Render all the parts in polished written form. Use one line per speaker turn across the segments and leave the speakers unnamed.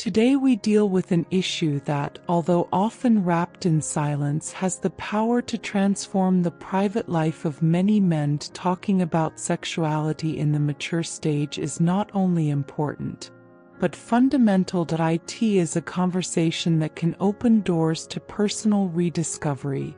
Today we deal with an issue that, although often wrapped in silence, has the power to transform the private life of many men. Talking about sexuality in the mature stage is not only important, but fundamental. It is a conversation that can open doors to personal rediscovery,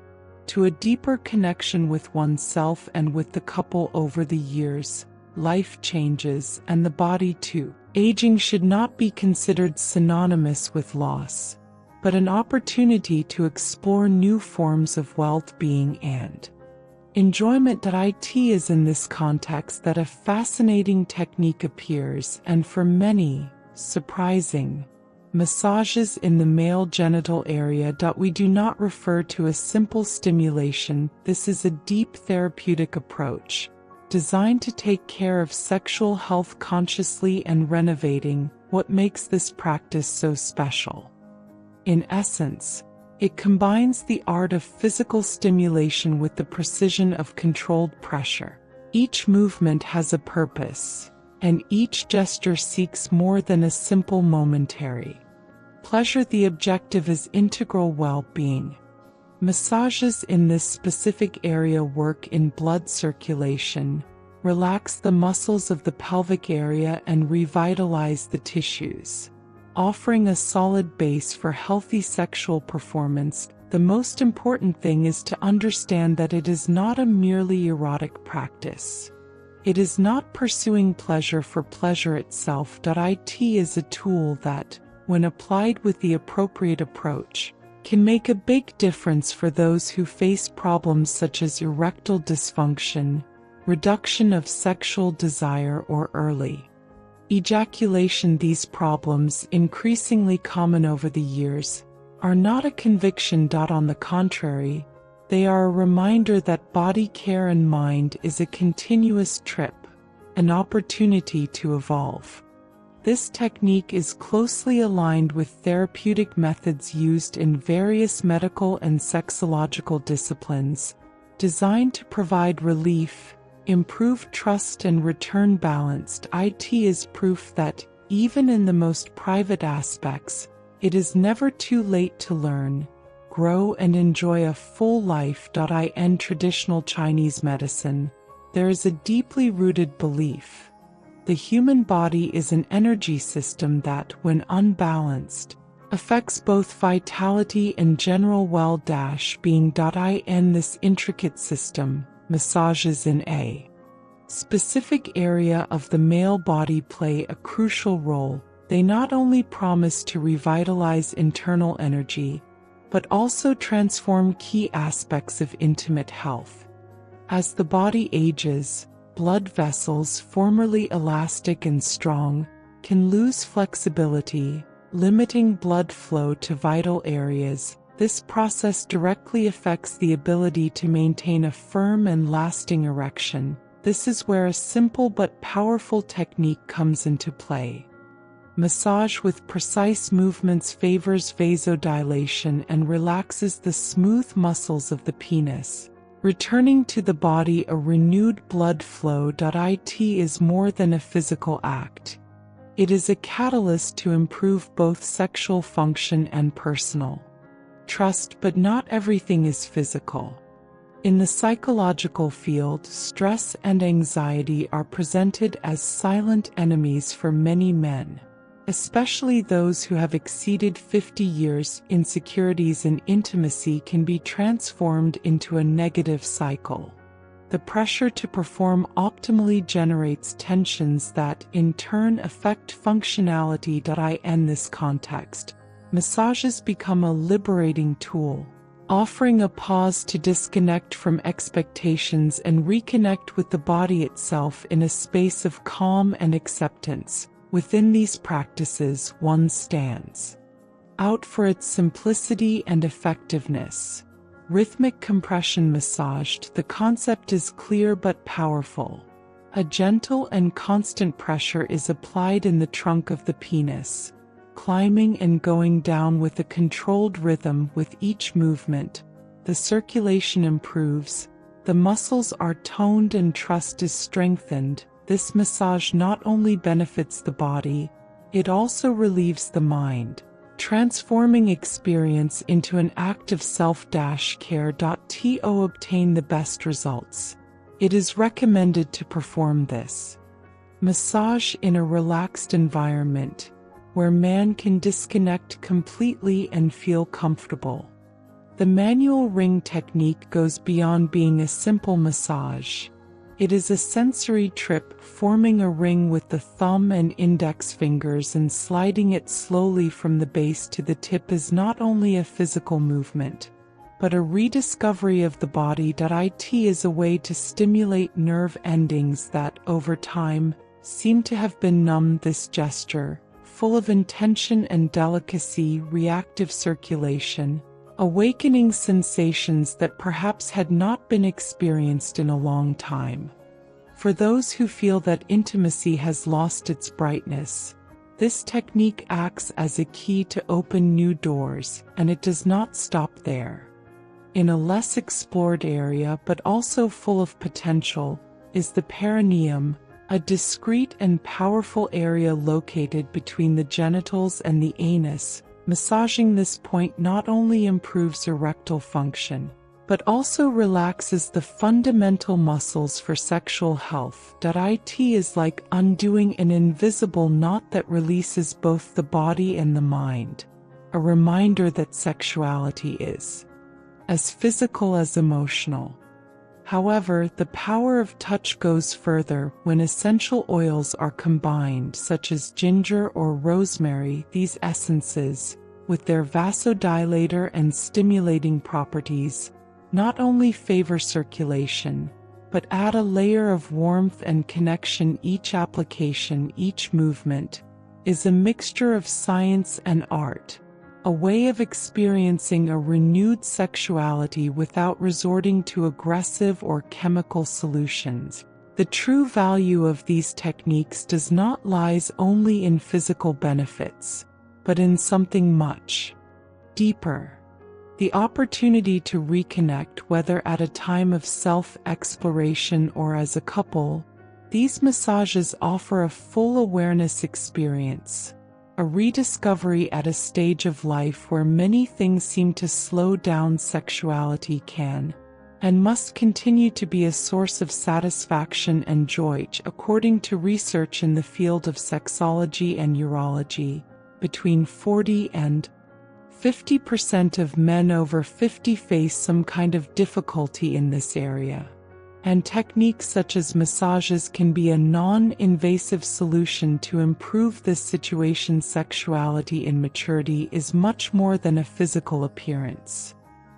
to a deeper connection with oneself and with the couple. Over the years, life changes, and the body too. Aging should not be considered synonymous with loss, but an opportunity to explore new forms of well-being and enjoyment. It is in this context that a fascinating technique appears, and for many, surprising: massages in the male genital area. We do not refer to a simple stimulation. This is a deep therapeutic approach, designed to take care of sexual health consciously and renovating. What makes this practice so special? In essence, it combines the art of physical stimulation with the precision of controlled pressure. Each movement has a purpose, and each gesture seeks more than a simple momentary pleasure. The objective is integral well-being. Massages in this specific area work in blood circulation, relax the muscles of the pelvic area, and revitalize the tissues, offering a solid base for healthy sexual performance. The most important thing is to understand that it is not a merely erotic practice. It is not pursuing pleasure for pleasure itself. It is a tool that, when applied with the appropriate approach, can make a big difference for those who face problems such as erectile dysfunction, reduction of sexual desire, or early ejaculation. These problems, increasingly common over the years, are not a conviction. On the contrary, they are a reminder that body care and mind is a continuous trip, an opportunity to evolve. This technique is closely aligned with therapeutic methods used in various medical and sexological disciplines, designed to provide relief, improve trust, and return balance. It is proof that, even in the most private aspects, it is never too late to learn, grow, and enjoy a full life. In traditional Chinese medicine, there is a deeply rooted belief: the human body is an energy system that, when unbalanced, affects both vitality and general well-being. In this intricate system, massages in a specific area of the male body play a crucial role. They not only promise to revitalize internal energy, but also transform key aspects of intimate health. As the body ages, blood vessels, formerly elastic and strong, can lose flexibility, limiting blood flow to vital areas. This process directly affects the ability to maintain a firm and lasting erection. This is where a simple but powerful technique comes into play. Massage with precise movements favors vasodilation and relaxes the smooth muscles of the penis, returning to the body a renewed blood flow. It is more than a physical act. It is a catalyst to improve both sexual function and personal trust. But not everything is physical. In the psychological field, stress and anxiety are presented as silent enemies for many men, especially those who have exceeded 50 years. Insecurities in intimacy can be transformed into a negative cycle. The pressure to perform optimally generates tensions that, in turn, affect functionality. In this context, massages become a liberating tool, offering a pause to disconnect from expectations and reconnect with the body itself in a space of calm and acceptance. Within these practices, one stands out for its simplicity and effectiveness. Rhythmic compression massaged. The concept is clear but powerful. A gentle and constant pressure is applied in the trunk of the penis, climbing and going down with a controlled rhythm. With each movement, the circulation improves, the muscles are toned, and trust is strengthened. This massage not only benefits the body, It also relieves the mind, transforming experience into an active self-care. To obtain the best results, it is recommended to perform this massage in a relaxed environment where man can disconnect completely and feel comfortable. The manual ring technique goes beyond being a simple massage. It is a sensory trip, forming a ring with the thumb and index fingers and sliding it slowly from the base to the tip is not only a physical movement, but a rediscovery of the body. It is a way to stimulate nerve endings that, over time, seem to have been numbed. This gesture, full of intention and delicacy, reactive circulation, awakening sensations that perhaps had not been experienced in a long time. For those who feel that intimacy has lost its brightness, this technique acts as a key to open new doors, and it does not stop there. In a less explored area but also full of potential is the perineum, a discreet and powerful area located between the genitals and the anus. Massaging this point not only improves erectile function, but also relaxes the fundamental muscles for sexual health. It is like undoing an invisible knot that releases both the body and the mind, a reminder that sexuality is as physical as emotional. However, the power of touch goes further when essential oils are combined, such as ginger or rosemary. These essences, with their vasodilator and stimulating properties, not only favor circulation, but add a layer of warmth and connection. Each application, each movement, is a mixture of science and art, a way of experiencing a renewed sexuality without resorting to aggressive or chemical solutions. The true value of these techniques does not lie only in physical benefits, but in something much deeper. The opportunity to reconnect, whether at a time of self-exploration or as a couple. These massages offer a full awareness experience, a rediscovery at a stage of life where many things seem to slow down. Sexuality can and must continue to be a source of satisfaction and joy. According to research in the field of sexology and urology, between 40 and 50% of men over 50 face some kind of difficulty in this area, and techniques such as massages can be a non-invasive solution to improve this situation. Sexuality in maturity is much more than a physical appearance.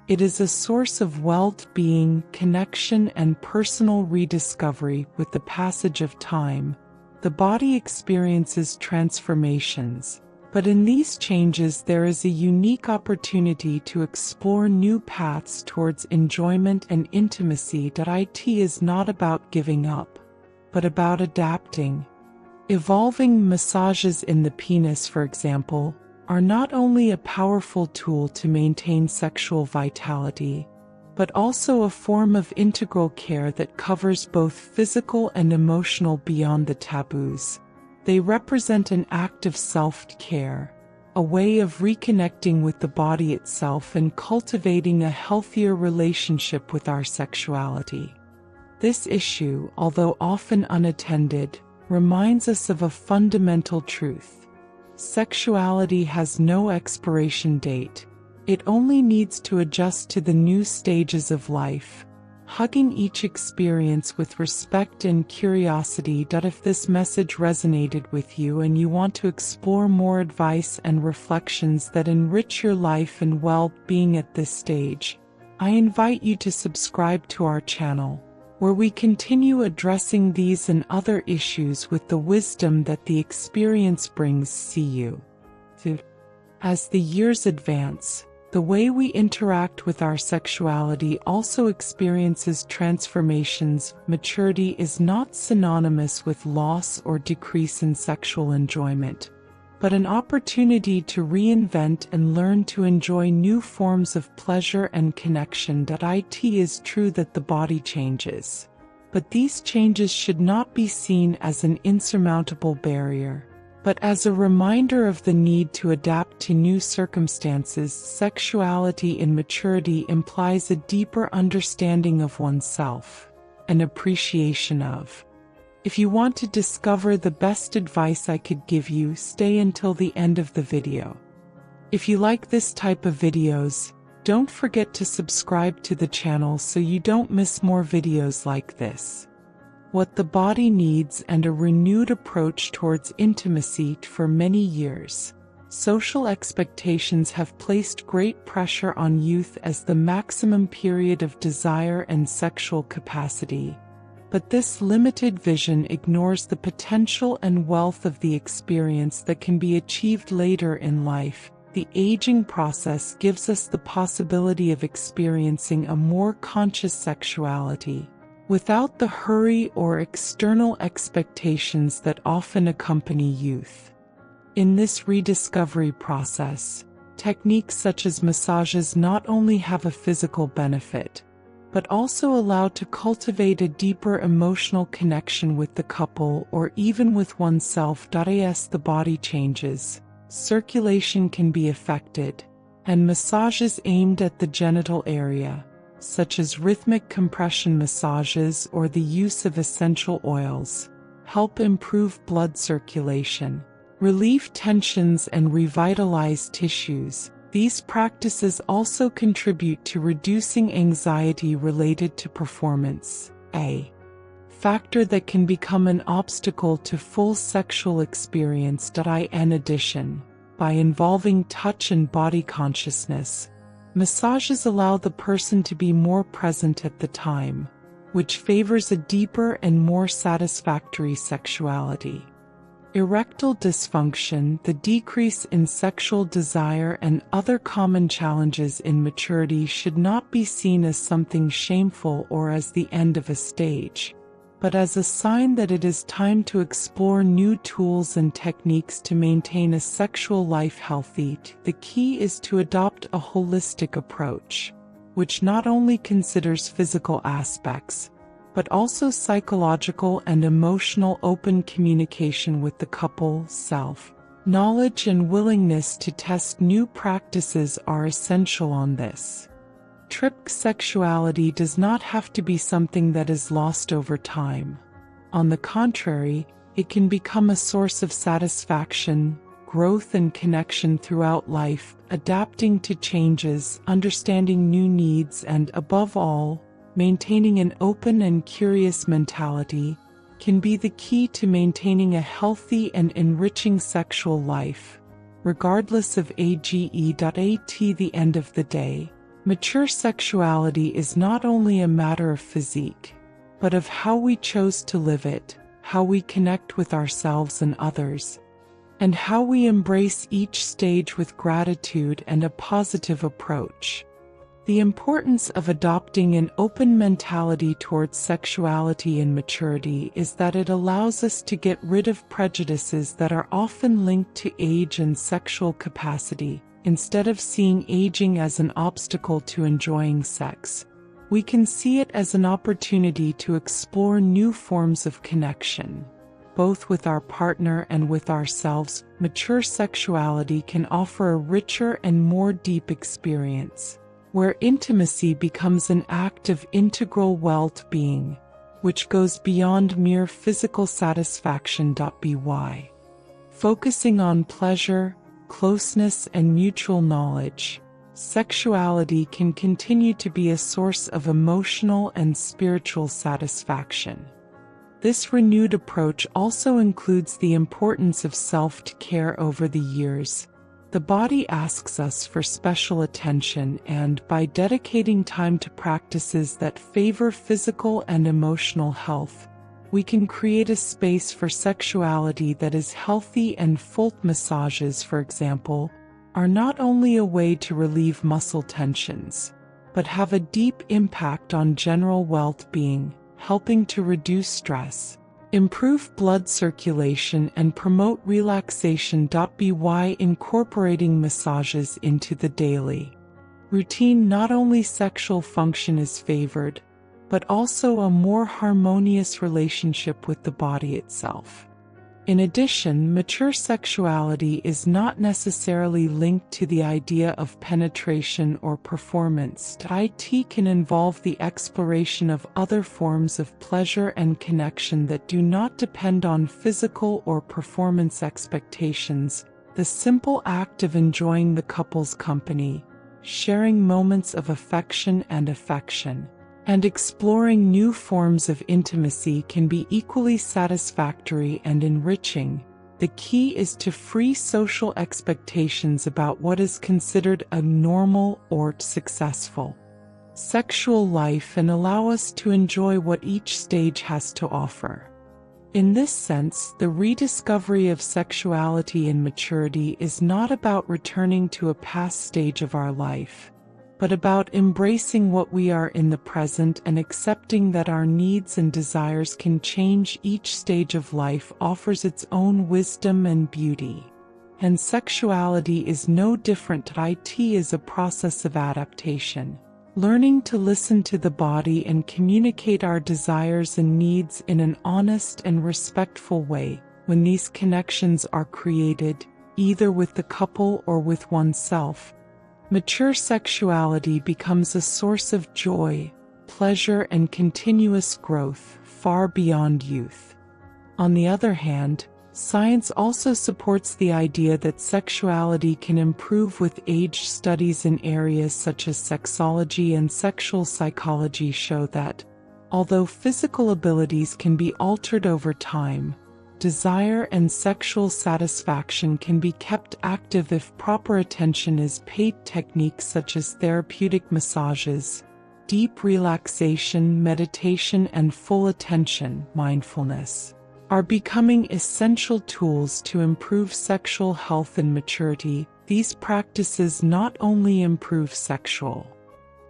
It is a source of well-being, connection, and personal rediscovery. With the passage of time, the body experiences transformations, but in these changes there is a unique opportunity to explore new paths towards enjoyment and intimacy. It is not about giving up, but about adapting, evolving. Massages in the penis, for example, are not only a powerful tool to maintain sexual vitality, but also a form of integral care that covers both physical and emotional. Beyond the taboos, they represent an act of self-care, a way of reconnecting with the body itself and cultivating a healthier relationship with our sexuality. This issue, although often unattended, reminds us of a fundamental truth. Sexuality has no expiration date. It only needs to adjust to the new stages of life, hugging each experience with respect and curiosity. If this message resonated with you and you want to explore more advice and reflections that enrich your life and well-being at this stage, I invite you to subscribe to our channel, where we continue addressing these and other issues with the wisdom that the experience brings. See you. As the years advance, the way we interact with our sexuality also experiences transformations. Maturity is not synonymous with loss or decrease in sexual enjoyment, but an opportunity to reinvent and learn to enjoy new forms of pleasure and connection. It is true that the body changes, but these changes should not be seen as an insurmountable barrier, But as a reminder of the need to adapt to new circumstances, sexuality in maturity implies a deeper understanding of oneself, an appreciation of. If you want to discover the best advice I could give you, stay until the end of the video. If you like this type of videos, don't forget to subscribe to the channel so you don't miss more videos like this. What the body needs and a renewed approach towards intimacy. For many years, social expectations have placed great pressure on youth as the maximum period of desire and sexual capacity. But this limited vision ignores the potential and wealth of the experience that can be achieved later in life. The aging process gives us the possibility of experiencing a more conscious sexuality, without the hurry or external expectations that often accompany youth. In this rediscovery process, techniques such as massages not only have a physical benefit, but also allow to cultivate a deeper emotional connection with the couple or even with oneself. As the body changes, circulation can be affected, and massages aimed at the genital area, such as rhythmic compression massages or the use of essential oils, help improve blood circulation, relieve tensions and revitalize tissues. These practices also contribute to reducing anxiety related to performance, a factor that can become an obstacle to full sexual experience. In addition, by involving touch and body consciousness, massages allow the person to be more present at the time, which favors a deeper and more satisfactory sexuality. Erectile dysfunction, the decrease in sexual desire and other common challenges in maturity, should not be seen as something shameful or as the end of a stage, but as a sign that it is time to explore new tools and techniques to maintain a sexual life healthy. The key is to adopt a holistic approach, which not only considers physical aspects, but also psychological and emotional. Open communication with the couple, self-knowledge and willingness to test new practices are essential on this trip. Sexuality does not have to be something that is lost over time. On the contrary, it can become a source of satisfaction, growth and connection throughout life. Adapting to changes, understanding new needs, and above all, maintaining an open and curious mentality can be the key to maintaining a healthy and enriching sexual life, regardless of age. At the end of the day, mature sexuality is not only a matter of physique, but of how we chose to live it, how we connect with ourselves and others, and how we embrace each stage with gratitude and a positive approach. The importance of adopting an open mentality towards sexuality in maturity is that it allows us to get rid of prejudices that are often linked to age and sexual capacity. Instead of seeing aging as an obstacle to enjoying sex, we can see it as an opportunity to explore new forms of connection, both with our partner and with ourselves. Mature sexuality can offer a richer and more deep experience, where intimacy becomes an act of integral well-being, which goes beyond mere physical satisfaction. By focusing on pleasure, closeness, and mutual knowledge, sexuality can continue to be a source of emotional and spiritual satisfaction. This renewed approach also includes the importance of self-care. Over the years, the body asks us for special attention, and by dedicating time to practices that favor physical and emotional health, we can create a space for sexuality that is healthy and full. Massages, for example, are not only a way to relieve muscle tensions, but have a deep impact on general well-being, helping to reduce stress, improve blood circulation, and promote relaxation. By incorporating massages into the daily routine, not only sexual function is favored, but also a more harmonious relationship with the body itself. In addition, mature sexuality is not necessarily linked to the idea of penetration or performance. It can involve the exploration of other forms of pleasure and connection that do not depend on physical or performance expectations. The simple act of enjoying the couple's company, sharing moments of affection and exploring new forms of intimacy can be equally satisfactory and enriching. The key is to free social expectations about what is considered a normal or successful sexual life and allow us to enjoy what each stage has to offer. In this sense, the rediscovery of sexuality in maturity is not about returning to a past stage of our life, but about embracing what we are in the present and accepting that our needs and desires can change. Each stage of life offers its own wisdom and beauty, and sexuality is no different. It is a process of adaptation, learning to listen to the body and communicate our desires and needs in an honest and respectful way. When these connections are created, either with the couple or with oneself, mature sexuality becomes a source of joy, pleasure, and continuous growth, far beyond youth. On the other hand, science also supports the idea that sexuality can improve with age. Studies in areas such as sexology and sexual psychology show that, although physical abilities can be altered over time, desire and sexual satisfaction can be kept active if proper attention is paid. Techniques such as therapeutic massages, deep relaxation, meditation, and full attention, mindfulness, are becoming essential tools to improve sexual health and maturity. These practices not only improve sexual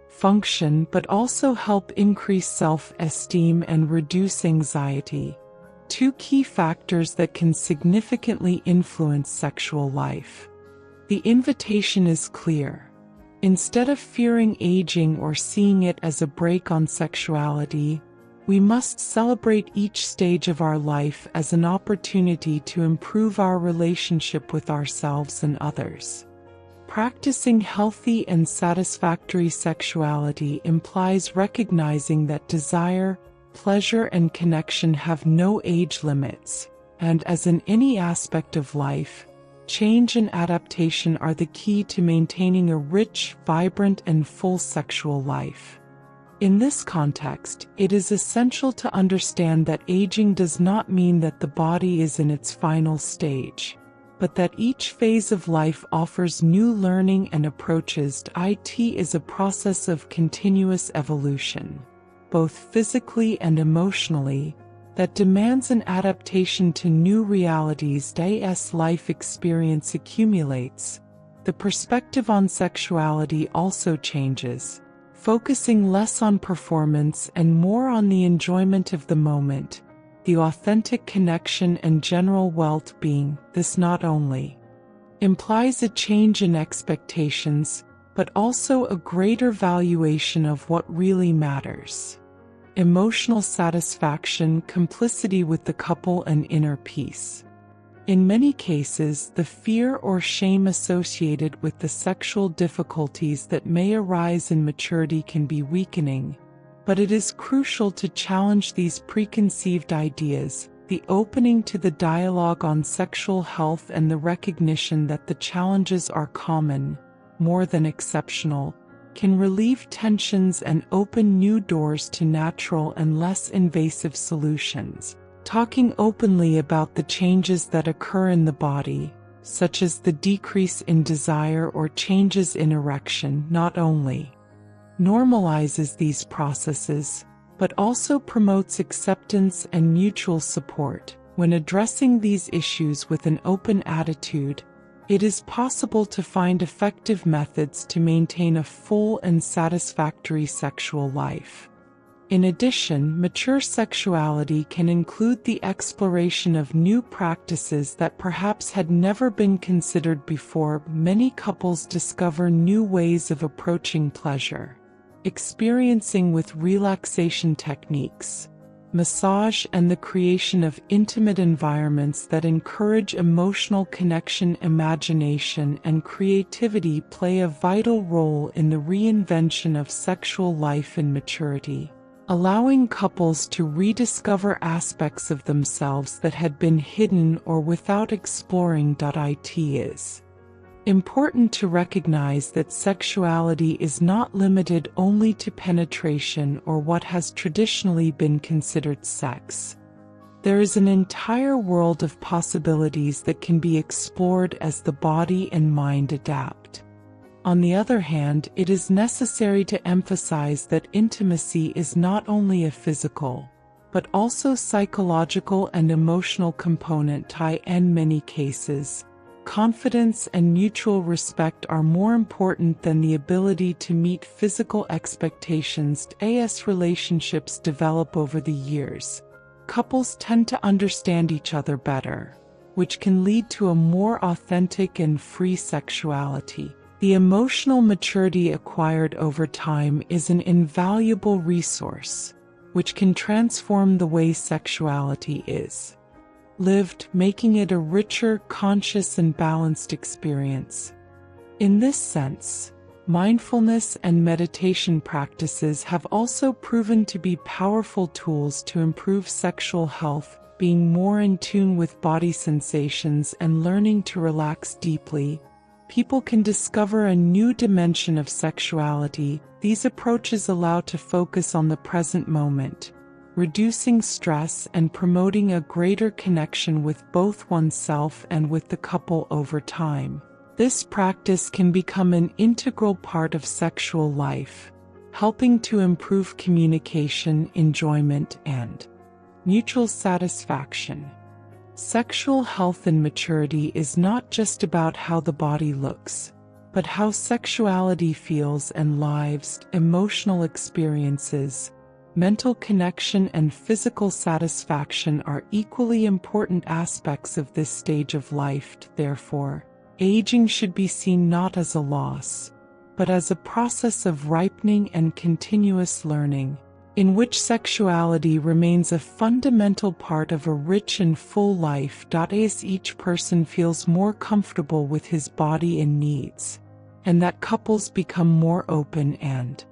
function but also help increase self-esteem and reduce anxiety, two key factors that can significantly influence sexual life. The invitation is clear. Instead of fearing aging or seeing it as a break on sexuality, we must celebrate each stage of our life as an opportunity to improve our relationship with ourselves and others. Practicing healthy and satisfactory sexuality implies recognizing that desire, pleasure, and connection have no age limits, and as in any aspect of life, change and adaptation are the key to maintaining a rich, vibrant, and full sexual life. In this context, it is essential to understand that aging does not mean that the body is in its final stage, but that each phase of life offers new learning and approaches. It is a process of continuous evolution, both physically and emotionally, that demands an adaptation to new realities. As life experience accumulates, the perspective on sexuality also changes, focusing less on performance and more on the enjoyment of the moment, the authentic connection and general well-being. This not only implies a change in expectations, but also a greater valuation of what really matters: emotional satisfaction, complicity with the couple, and inner peace. In many cases, the fear or shame associated with the sexual difficulties that may arise in maturity can be weakening, but it is crucial to challenge these preconceived ideas. The opening to the dialogue on sexual health and the recognition that the challenges are common, more than exceptional, can relieve tensions and open new doors to natural and less invasive solutions. Talking openly about the changes that occur in the body, such as the decrease in desire or changes in erection, not only normalizes these processes, but also promotes acceptance and mutual support. When addressing these issues with an open attitude, it is possible to find effective methods to maintain a full and satisfactory sexual life. In addition, mature sexuality can include the exploration of new practices that perhaps had never been considered before. Many couples discover new ways of approaching pleasure, experiencing with relaxation techniques, massage, and the creation of intimate environments that encourage emotional connection, imagination, and creativity play a vital role in the reinvention of sexual life in maturity, allowing couples to rediscover aspects of themselves that had been hidden or without exploring. It is important to recognize that sexuality is not limited only to penetration or what has traditionally been considered sex. There is an entire world of possibilities that can be explored as the body and mind adapt. On the other hand, it is necessary to emphasize that intimacy is not only a physical, but also psychological and emotional component. In many cases, confidence and mutual respect are more important than the ability to meet physical expectations. As relationships develop over the years, couples tend to understand each other better, which can lead to a more authentic and free sexuality. The emotional maturity acquired over time is an invaluable resource, which can transform the way sexuality is lived, making it a richer, conscious, and balanced experience. In this sense, mindfulness and meditation practices have also proven to be powerful tools to improve sexual health. Being more in tune with body sensations and learning to relax deeply, people can discover a new dimension of sexuality. These approaches allow to focus on the present moment, reducing stress and promoting a greater connection with both oneself and with the couple over time. This practice can become an integral part of sexual life, helping to improve communication, enjoyment, and mutual satisfaction. Sexual health and maturity is not just about how the body looks, but how sexuality feels and lives. Emotional experiences, mental connection, and physical satisfaction are equally important aspects of this stage of life. Therefore, aging should be seen not as a loss, but as a process of ripening and continuous learning, in which sexuality remains a fundamental part of a rich and full life. As each person feels more comfortable with his body and needs, and that couples become more open and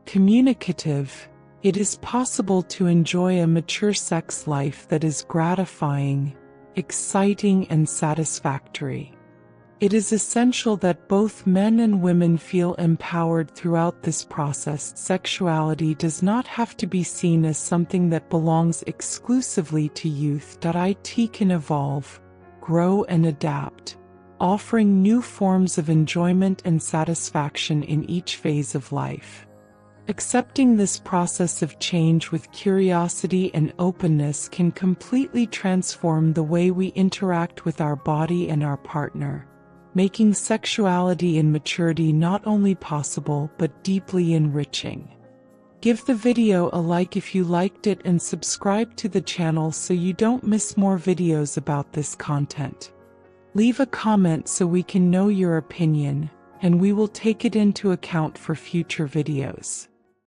communicative, it is possible to enjoy a mature sex life that is gratifying, exciting, and satisfactory. It is essential that both men and women feel empowered throughout this process. Sexuality does not have to be seen as something that belongs exclusively to youth. It can evolve, grow, and adapt, offering new forms of enjoyment and satisfaction in each phase of life. Accepting this process of change with curiosity and openness can completely transform the way we interact with our body and our partner, making sexuality in maturity not only possible but deeply enriching. Give the video a like if you liked it and subscribe to the channel so you don't miss more videos about this content. Leave a comment so we can know your opinion, and we will take it into account for future videos.